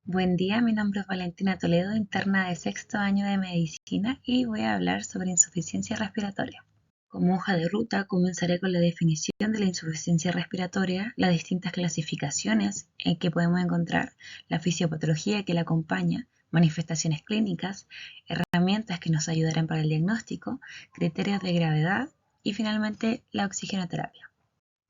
Buen día, mi nombre es Valentina Toledo, interna de sexto año de medicina y voy a hablar sobre insuficiencia respiratoria. Como hoja de ruta, comenzaré con la definición de la insuficiencia respiratoria, las distintas clasificaciones en que podemos encontrar, la fisiopatología que la acompaña, manifestaciones clínicas, herramientas que nos ayudarán para el diagnóstico, criterios de gravedad y finalmente la oxigenoterapia.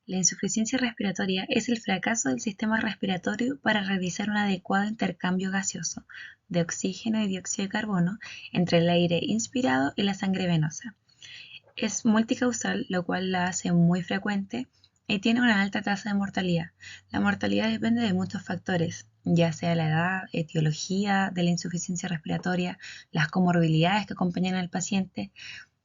La insuficiencia respiratoria es el fracaso del sistema respiratorio para realizar un adecuado intercambio gaseoso de oxígeno y dióxido de carbono entre el aire inspirado y la sangre venosa. Es multicausal, lo cual la hace muy frecuente y tiene una alta tasa de mortalidad. La mortalidad depende de muchos factores, ya sea la edad, etiología de la insuficiencia respiratoria, las comorbilidades que acompañan al paciente,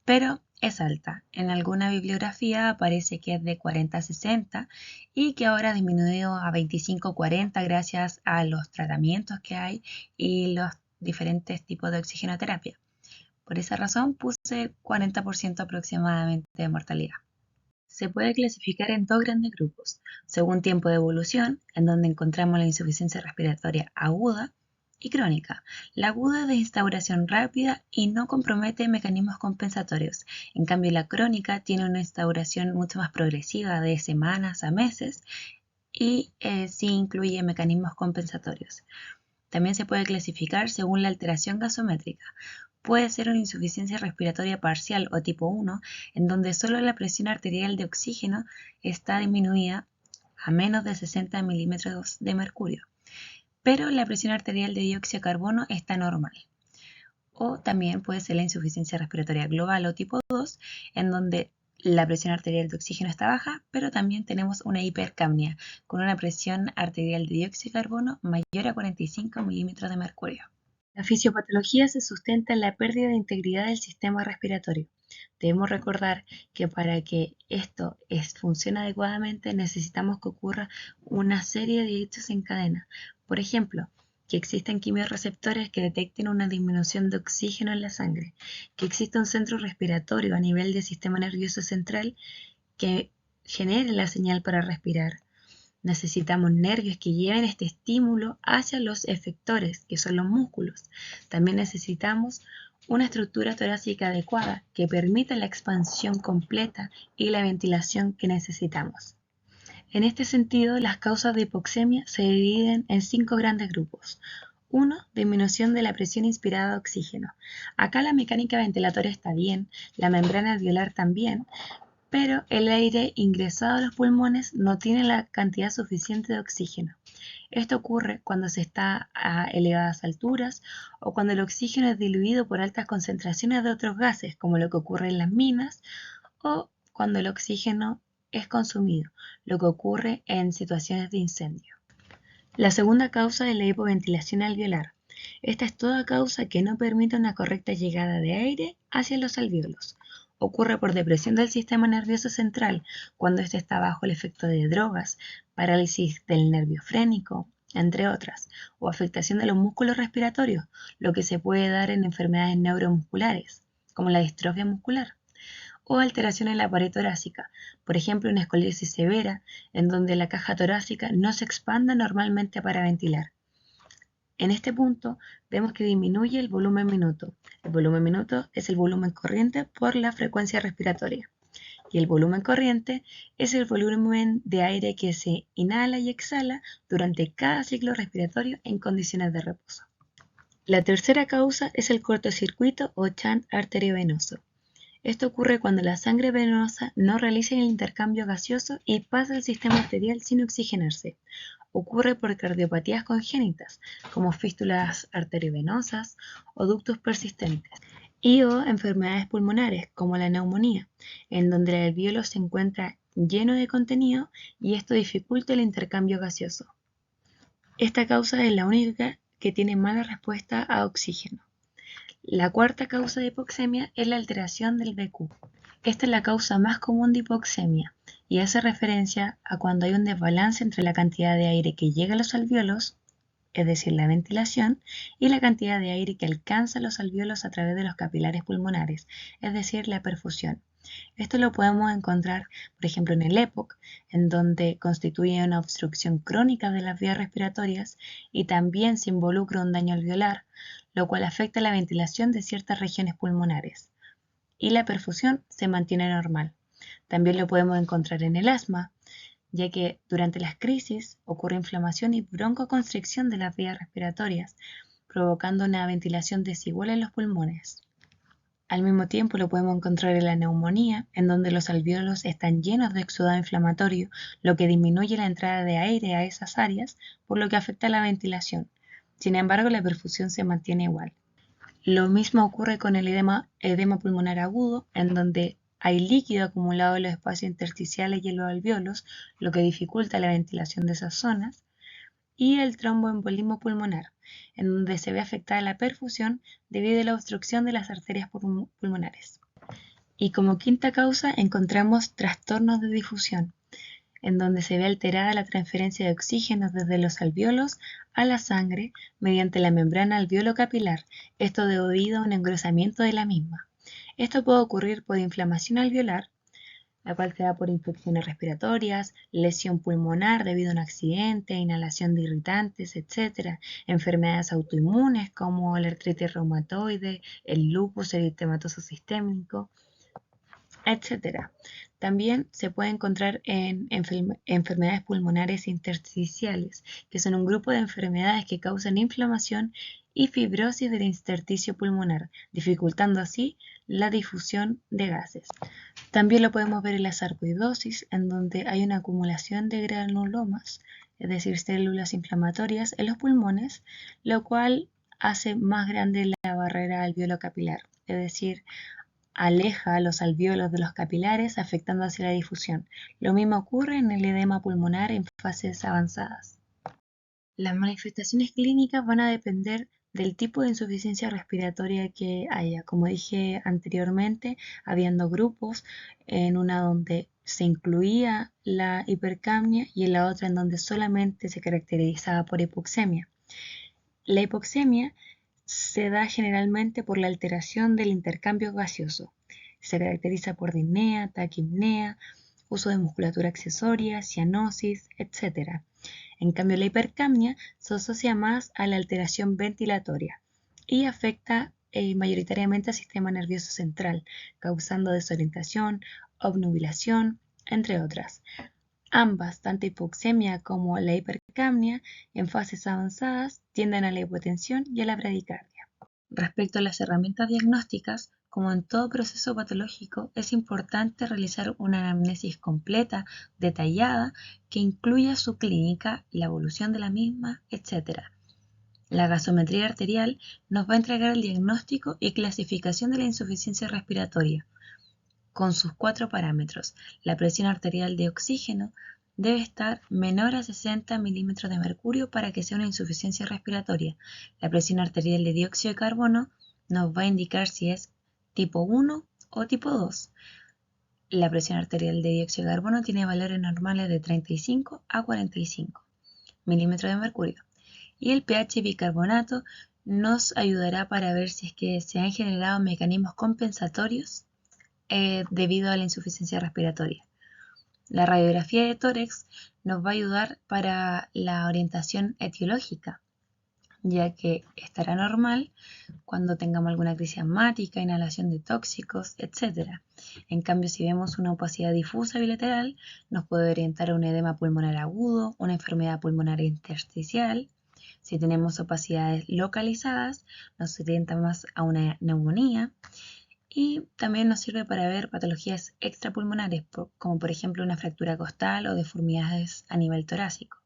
pero es alta. En alguna bibliografía aparece que es de 40 a 60 y que ahora ha disminuido a 25-40 gracias a los tratamientos que hay y los diferentes tipos de oxigenoterapia. Por esa razón puse 40% aproximadamente de mortalidad. Se puede clasificar en dos grandes grupos, según tiempo de evolución, en donde encontramos la insuficiencia respiratoria aguda y crónica. La aguda es de instauración rápida y no compromete mecanismos compensatorios. En cambio, la crónica tiene una instauración mucho más progresiva, de semanas a meses, y sí incluye mecanismos compensatorios. También se puede clasificar según la alteración gasométrica. Puede ser una insuficiencia respiratoria parcial o tipo 1, en donde solo la presión arterial de oxígeno está disminuida a menos de 60 milímetros de mercurio, pero la presión arterial de dióxido de carbono está normal. O también puede ser la insuficiencia respiratoria global o tipo 2, en donde la presión arterial de oxígeno está baja, pero también tenemos una hipercapnia, con una presión arterial de dióxido de carbono mayor a 45 milímetros de mercurio. La fisiopatología se sustenta en la pérdida de integridad del sistema respiratorio. Debemos recordar que para que esto funcione adecuadamente necesitamos que ocurra una serie de hechos en cadena. Por ejemplo, que existan quimiorreceptores que detecten una disminución de oxígeno en la sangre, que exista un centro respiratorio a nivel del sistema nervioso central que genere la señal para respirar. Necesitamos nervios que lleven este estímulo hacia los efectores, que son los músculos. También necesitamos una estructura torácica adecuada que permita la expansión completa y la ventilación que necesitamos. En este sentido, las causas de hipoxemia se dividen en 5 grandes grupos. 1. Disminución de la presión inspirada de oxígeno. Acá la mecánica ventilatoria está bien, la membrana alveolar también, pero el aire ingresado a los pulmones no tiene la cantidad suficiente de oxígeno. Esto ocurre cuando se está a elevadas alturas o cuando el oxígeno es diluido por altas concentraciones de otros gases, como lo que ocurre en las minas, o cuando el oxígeno es consumido, lo que ocurre en situaciones de incendio. La segunda causa es la hipoventilación alveolar. Esta es toda causa que no permite una correcta llegada de aire hacia los alvéolos. Ocurre por depresión del sistema nervioso central, cuando éste está bajo el efecto de drogas, parálisis del nervio frénico, entre otras, o afectación de los músculos respiratorios, lo que se puede dar en enfermedades neuromusculares, como la distrofia muscular, o alteración en la pared torácica, por ejemplo una escoliosis severa, en donde la caja torácica no se expanda normalmente para ventilar. En este punto vemos que disminuye el volumen minuto. El volumen minuto es el volumen corriente por la frecuencia respiratoria. Y el volumen corriente es el volumen de aire que se inhala y exhala durante cada ciclo respiratorio en condiciones de reposo. La tercera causa es el cortocircuito o shunt arteriovenoso. Esto ocurre cuando la sangre venosa no realiza el intercambio gaseoso y pasa al sistema arterial sin oxigenarse. Ocurre por cardiopatías congénitas, como fístulas arteriovenosas o ductos persistentes, y o enfermedades pulmonares, como la neumonía, en donde el alvéolo se encuentra lleno de contenido y esto dificulta el intercambio gaseoso. Esta causa es la única que tiene mala respuesta a oxígeno. La cuarta causa de hipoxemia es la alteración del BQ. Esta es la causa más común de hipoxemia y hace referencia a cuando hay un desbalance entre la cantidad de aire que llega a los alvéolos, es decir, la ventilación, y la cantidad de aire que alcanza los alvéolos a través de los capilares pulmonares, es decir, la perfusión. Esto lo podemos encontrar, por ejemplo, en el EPOC, en donde constituye una obstrucción crónica de las vías respiratorias y también se involucra un daño alveolar, lo cual afecta la ventilación de ciertas regiones pulmonares. Y la perfusión se mantiene normal. También lo podemos encontrar en el asma, ya que durante las crisis ocurre inflamación y broncoconstricción de las vías respiratorias, provocando una ventilación desigual en los pulmones. Al mismo tiempo lo podemos encontrar en la neumonía, en donde los alvéolos están llenos de exudado inflamatorio, lo que disminuye la entrada de aire a esas áreas, por lo que afecta la ventilación. Sin embargo, la perfusión se mantiene igual. Lo mismo ocurre con el edema pulmonar agudo, en donde hay líquido acumulado en los espacios intersticiales y en los alvéolos, lo que dificulta la ventilación de esas zonas, y el tromboembolismo pulmonar, en donde se ve afectada la perfusión debido a la obstrucción de las arterias pulmonares. Y como quinta causa encontramos trastornos de difusión, en donde se ve alterada la transferencia de oxígeno desde los alvéolos a la sangre mediante la membrana alveolo-capilar, esto debido a un engrosamiento de la misma. Esto puede ocurrir por inflamación alveolar, la cual se da por infecciones respiratorias, lesión pulmonar debido a un accidente, inhalación de irritantes, etc., enfermedades autoinmunes como la artritis reumatoide, el lupus eritematoso sistémico, etc. También se puede encontrar en enfermedades pulmonares intersticiales, que son un grupo de enfermedades que causan inflamación y fibrosis del intersticio pulmonar, dificultando así la difusión de gases. También lo podemos ver en la sarcoidosis, en donde hay una acumulación de granulomas, es decir, células inflamatorias en los pulmones, lo cual hace más grande la barrera alveolo-capilar, es decir, aleja los alvéolos de los capilares, afectando así la difusión. Lo mismo ocurre en el edema pulmonar en fases avanzadas. Las manifestaciones clínicas van a depender del tipo de insuficiencia respiratoria que haya. Como dije anteriormente, habiendo grupos, en una donde se incluía la hipercapnia y en la otra en donde solamente se caracterizaba por hipoxemia. La hipoxemia se da generalmente por la alteración del intercambio gaseoso. Se caracteriza por disnea, taquipnea, uso de musculatura accesoria, cianosis, etc. En cambio, la hipercapnia se asocia más a la alteración ventilatoria y afecta mayoritariamente al sistema nervioso central, causando desorientación, obnubilación, entre otras. Ambas, tanto hipoxemia como la hipercapnia, en fases avanzadas tienden a la hipotensión y a la bradicardia. Respecto a las herramientas diagnósticas, como en todo proceso patológico, es importante realizar una anamnesis completa, detallada, que incluya su clínica, la evolución de la misma, etc. La gasometría arterial nos va a entregar el diagnóstico y clasificación de la insuficiencia respiratoria, con sus 4 parámetros. La presión arterial de oxígeno debe estar menor a 60 milímetros de mercurio para que sea una insuficiencia respiratoria. La presión arterial de dióxido de carbono nos va a indicar si es tipo 1 o tipo 2. La presión arterial de dióxido de carbono tiene valores normales de 35 a 45 milímetros de mercurio. Y el pH bicarbonato nos ayudará para ver si es que se han generado mecanismos compensatorios debido a la insuficiencia respiratoria. La radiografía de tórax nos va a ayudar para la orientación etiológica, ya que estará normal cuando tengamos alguna crisis asmática, inhalación de tóxicos, etc. En cambio, si vemos una opacidad difusa bilateral, nos puede orientar a un edema pulmonar agudo, una enfermedad pulmonar intersticial. Si tenemos opacidades localizadas, nos orienta más a una neumonía. Y también nos sirve para ver patologías extrapulmonares, como por ejemplo una fractura costal o deformidades a nivel torácico.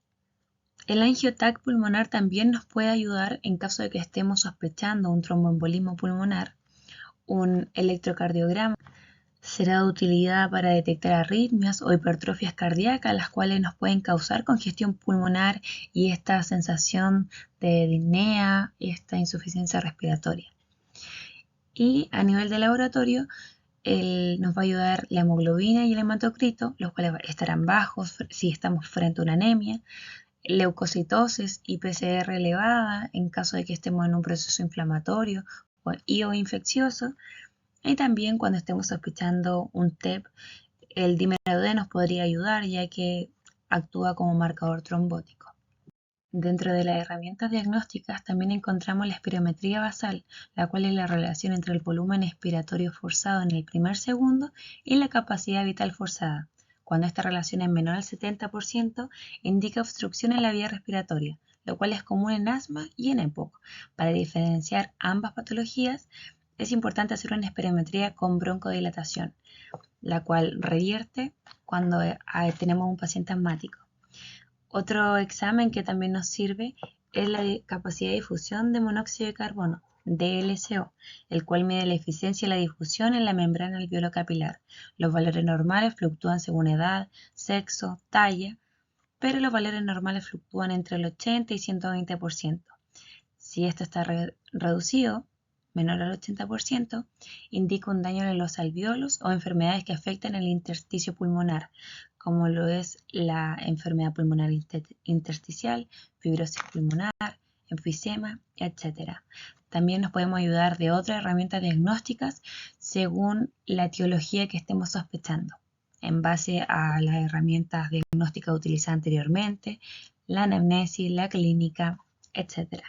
El angio-TAC pulmonar también nos puede ayudar en caso de que estemos sospechando un tromboembolismo pulmonar. Un electrocardiograma será de utilidad para detectar arritmias o hipertrofias cardíacas, las cuales nos pueden causar congestión pulmonar y esta sensación de disnea y esta insuficiencia respiratoria. Y a nivel de laboratorio, nos va a ayudar la hemoglobina y el hematocrito, los cuales estarán bajos si estamos frente a una anemia, leucocitosis y PCR elevada en caso de que estemos en un proceso inflamatorio o infeccioso, Y también cuando estemos sospechando un TEP, el dímero D nos podría ayudar ya que actúa como marcador trombótico. Dentro de las herramientas diagnósticas también encontramos la espirometría basal, la cual es la relación entre el volumen expiratorio forzado en el primer segundo y la capacidad vital forzada. Cuando esta relación es menor al 70%, indica obstrucción en la vía respiratoria, lo cual es común en asma y en EPOC. Para diferenciar ambas patologías, es importante hacer una espirometría con broncodilatación, la cual revierte cuando tenemos un paciente asmático. Otro examen que también nos sirve es la capacidad de difusión de monóxido de carbono, DLCO, el cual mide la eficiencia de la difusión en la membrana alveolo capilar. Los valores normales fluctúan según edad, sexo, talla, pero los valores normales fluctúan entre el 80 y 120%. Si esto está reducido, menor al 80%, indica un daño en los alveolos o enfermedades que afectan el intersticio pulmonar, como lo es la enfermedad pulmonar intersticial, fibrosis pulmonar, enfisema, etc. También nos podemos ayudar de otras herramientas diagnósticas según la etiología que estemos sospechando, en base a las herramientas diagnósticas utilizadas anteriormente, la anamnesis, la clínica, etc.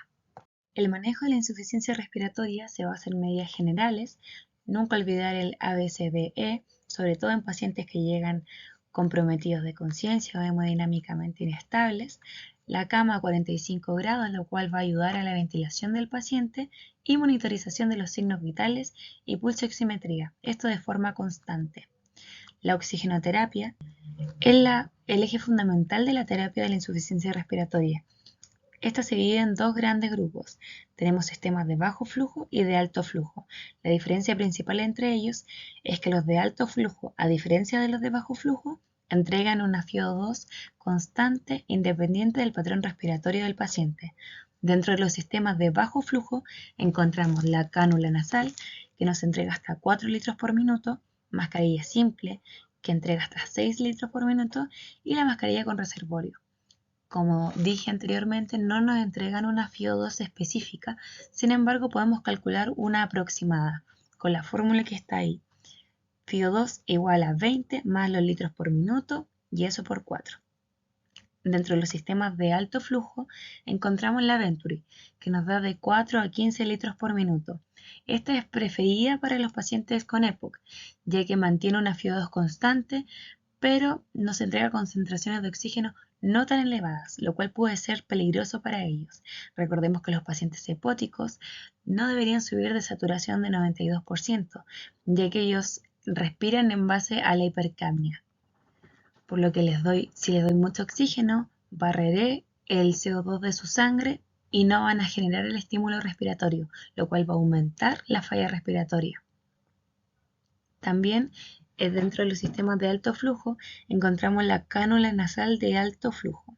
El manejo de la insuficiencia respiratoria se basa en medidas generales, nunca olvidar el ABCDE, sobre todo en pacientes que llegan comprometidos de conciencia o hemodinámicamente inestables, la cama a 45 grados, lo cual va a ayudar a la ventilación del paciente, y monitorización de los signos vitales y pulsoximetría, esto de forma constante. La oxigenoterapia es el eje fundamental de la terapia de la insuficiencia respiratoria. Esta se divide en dos grandes grupos. Tenemos sistemas de bajo flujo y de alto flujo. La diferencia principal entre ellos es que los de alto flujo, a diferencia de los de bajo flujo, entregan una FiO2 constante independiente del patrón respiratorio del paciente. Dentro de los sistemas de bajo flujo encontramos la cánula nasal, que nos entrega hasta 4 litros por minuto, mascarilla simple, que entrega hasta 6 litros por minuto, y la mascarilla con reservorio. Como dije anteriormente, no nos entregan una FiO2 específica, sin embargo podemos calcular una aproximada con la fórmula que está ahí. FiO2 igual a 20 más los litros por minuto y eso por 4. Dentro de los sistemas de alto flujo encontramos la Venturi, que nos da de 4 a 15 litros por minuto. Esta es preferida para los pacientes con EPOC, ya que mantiene una FiO2 constante, pero nos entrega concentraciones de oxígeno no tan elevadas, lo cual puede ser peligroso para ellos. Recordemos que los pacientes hepóticos no deberían subir de saturación de 92%, ya que ellos respiran en base a la hipercapnia. Por lo que si les doy mucho oxígeno, barreré el CO2 de su sangre y no van a generar el estímulo respiratorio, lo cual va a aumentar la falla respiratoria. También dentro de los sistemas de alto flujo encontramos la cánula nasal de alto flujo,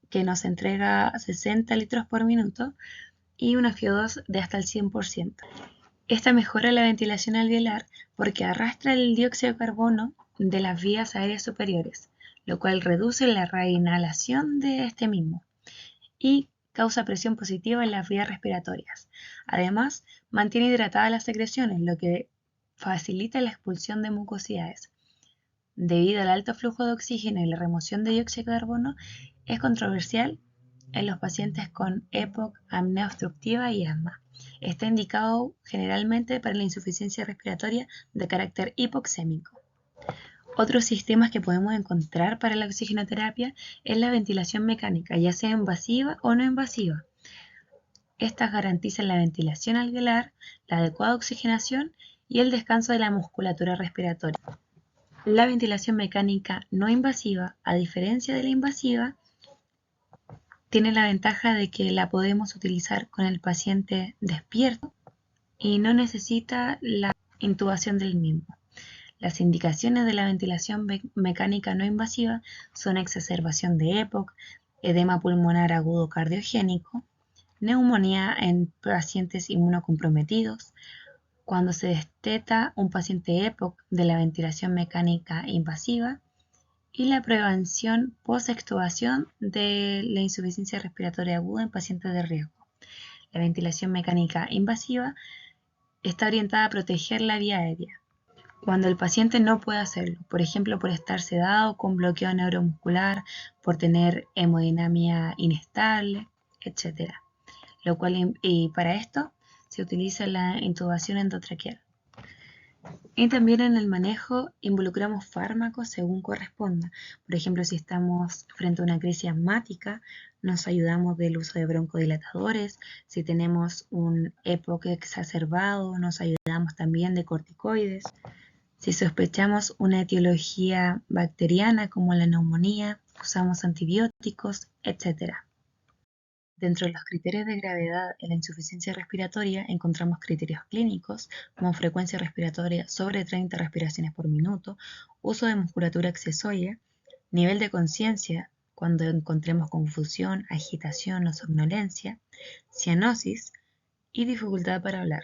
que nos entrega 60 litros por minuto y una FiO2 de hasta el 100%. Esta mejora la ventilación alveolar porque arrastra el dióxido de carbono de las vías aéreas superiores, lo cual reduce la reinhalación de este mismo y causa presión positiva en las vías respiratorias. Además, mantiene hidratadas las secreciones, lo que facilita la expulsión de mucosidades. Debido al alto flujo de oxígeno y la remoción de dióxido de carbono, es controversial en los pacientes con EPOC, apnea obstructiva y asma. Está indicado generalmente para la insuficiencia respiratoria de carácter hipoxémico. Otros sistemas que podemos encontrar para la oxigenoterapia es la ventilación mecánica, ya sea invasiva o no invasiva. Estas garantizan la ventilación alveolar, la adecuada oxigenación y el descanso de la musculatura respiratoria. La ventilación mecánica no invasiva, a diferencia de la invasiva, tiene la ventaja de que la podemos utilizar con el paciente despierto y no necesita la intubación del mismo. Las indicaciones de la ventilación mecánica no invasiva son exacerbación de EPOC, edema pulmonar agudo cardiogénico, neumonía en pacientes inmunocomprometidos, cuando se desteta un paciente EPOC de la ventilación mecánica invasiva y la prevención post-extubación de la insuficiencia respiratoria aguda en pacientes de riesgo. La ventilación mecánica invasiva está orientada a proteger la vía aérea. Cuando el paciente no puede hacerlo, por ejemplo por estar sedado con bloqueo neuromuscular, por tener hemodinamia inestable, etc. Y para esto se utiliza la intubación endotraqueal. Y también en el manejo involucramos fármacos según corresponda. Por ejemplo, si estamos frente a una crisis asmática, nos ayudamos del uso de broncodilatadores. Si tenemos un EPOC exacerbado, nos ayudamos también de corticoides. Si sospechamos una etiología bacteriana como la neumonía, usamos antibióticos, etc. Dentro de los criterios de gravedad en la insuficiencia respiratoria encontramos criterios clínicos como frecuencia respiratoria sobre 30 respiraciones por minuto, uso de musculatura accesoria, nivel de conciencia cuando encontremos confusión, agitación o somnolencia, cianosis y dificultad para hablar.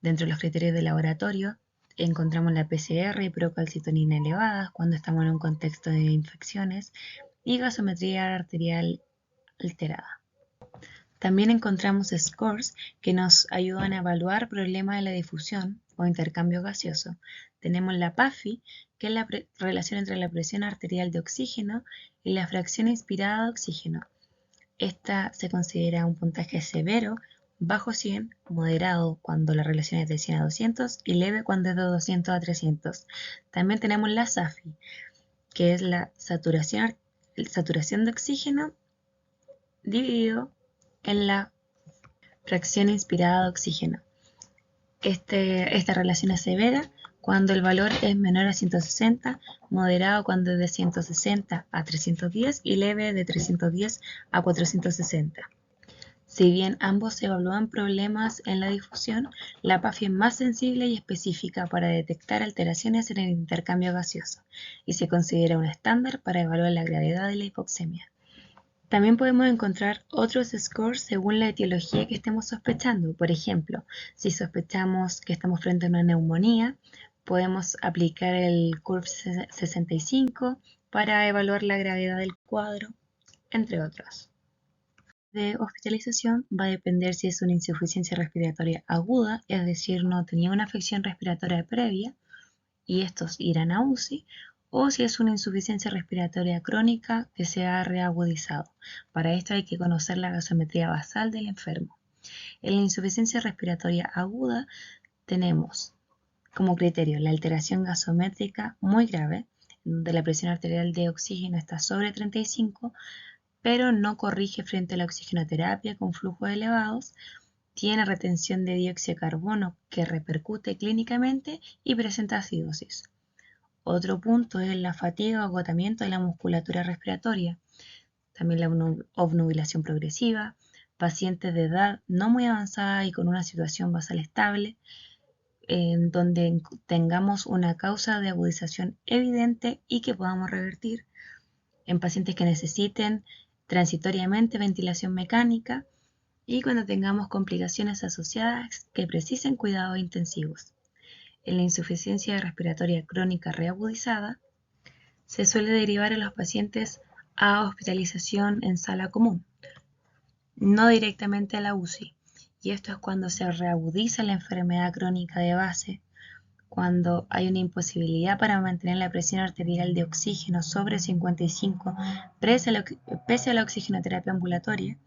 Dentro de los criterios de laboratorio encontramos la PCR y procalcitonina elevadas cuando estamos en un contexto de infecciones y gasometría arterial alterada. También encontramos scores que nos ayudan a evaluar problemas de la difusión o intercambio gaseoso. Tenemos la PAFI, que es la relación entre la presión arterial de oxígeno y la fracción inspirada de oxígeno. Esta se considera un puntaje severo, bajo 100, moderado cuando la relación es de 100 a 200 y leve cuando es de 200 a 300. También tenemos la SAFI, que es la saturación de oxígeno dividido en la fracción inspirada de oxígeno. Esta relación es severa cuando el valor es menor a 160, moderado cuando es de 160 a 310 y leve de 310 a 460. Si bien ambos evalúan problemas en la difusión, la PAFI es más sensible y específica para detectar alteraciones en el intercambio gaseoso y se considera un estándar para evaluar la gravedad de la hipoxemia. También podemos encontrar otros scores según la etiología que estemos sospechando. Por ejemplo, si sospechamos que estamos frente a una neumonía, podemos aplicar el CURV 65 para evaluar la gravedad del cuadro, entre otros. De hospitalización va a depender si es una insuficiencia respiratoria aguda, es decir, no tenía una afección respiratoria previa y estos irán a UCI, o si es una insuficiencia respiratoria crónica que se ha reagudizado. Para esto hay que conocer la gasometría basal del enfermo. En la insuficiencia respiratoria aguda tenemos como criterio la alteración gasométrica muy grave, donde la presión arterial de oxígeno está sobre 35, pero no corrige frente a la oxigenoterapia con flujos elevados, tiene retención de dióxido de carbono que repercute clínicamente y presenta acidosis. Otro punto es la fatiga o agotamiento de la musculatura respiratoria, también la obnubilación progresiva, pacientes de edad no muy avanzada y con una situación basal estable, en donde tengamos una causa de agudización evidente y que podamos revertir, en pacientes que necesiten transitoriamente ventilación mecánica y cuando tengamos complicaciones asociadas que precisen cuidados intensivos. En la insuficiencia respiratoria crónica reagudizada, se suele derivar a los pacientes a hospitalización en sala común, no directamente a la UCI. Y esto es cuando se reagudiza la enfermedad crónica de base, cuando hay una imposibilidad para mantener la presión arterial de oxígeno sobre 55 pese a la oxigenoterapia ambulatoria,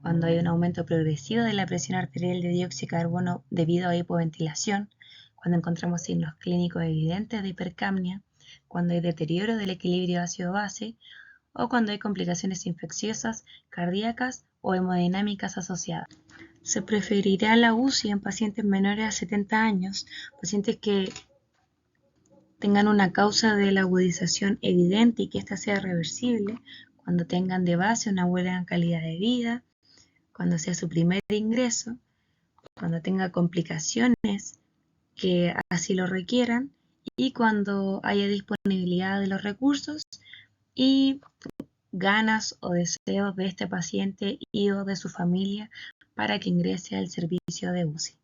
cuando hay un aumento progresivo de la presión arterial de dióxido de carbono debido a hipoventilación, cuando encontramos signos clínicos evidentes de hipercapnia, cuando hay deterioro del equilibrio ácido-base o cuando hay complicaciones infecciosas, cardíacas o hemodinámicas asociadas. Se preferirá la UCI en pacientes menores a 70 años, pacientes que tengan una causa de la agudización evidente y que ésta sea reversible, cuando tengan de base una buena calidad de vida, cuando sea su primer ingreso, cuando tenga complicaciones que así lo requieran y cuando haya disponibilidad de los recursos y ganas o deseos de este paciente y o de su familia para que ingrese al servicio de UCI.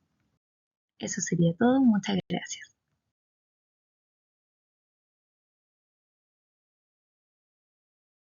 Eso sería todo. Muchas gracias.